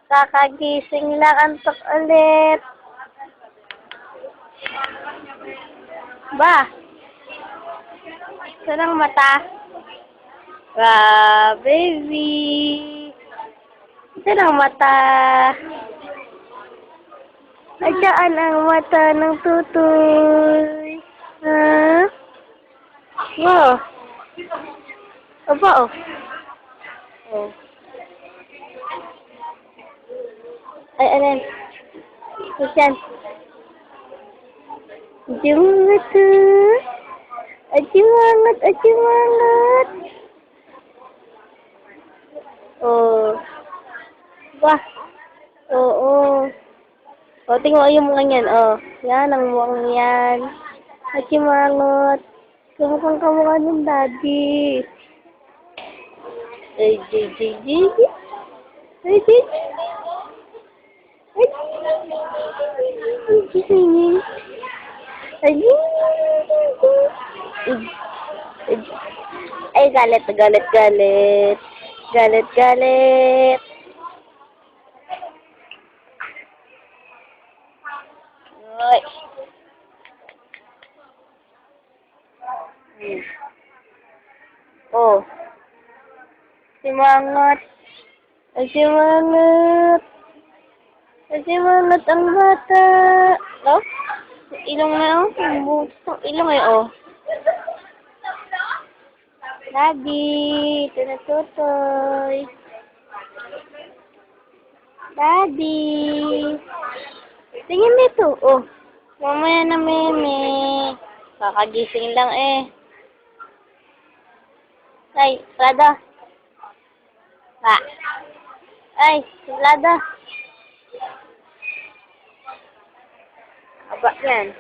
Kakagising lang, antok ulit. Ba? Saan ang mata? Baby. Saan ang mata? Adyaan ang mata ng tutoy. Ha? Wow. Aba, oh. Oh. Ay, ano yan? Yan. Adyumangat, adyumangat, adyumangat. Oh. Ba? Oo. O, tingnan mo yung mga yan, oh. Yan, ang mukhang yan. Adyumangat. Kamukhang kamukha ng daddy. Ay, JJJ. Ay, JJJ. Ay, JJJ. Ay, galit, galit, galit. Galit, galit. Ay. Oh. Simangat. Simangat. Simangat ang bata. Oh? Ilong na, oh. Ang ilong eh, oh. Daddy, ito na tutoy. Daddy. Tingin nito, oh. Mamaya na, meme. Kakagising lang eh. Ay, Lada. Pa. Ay, Lada. Aba yan.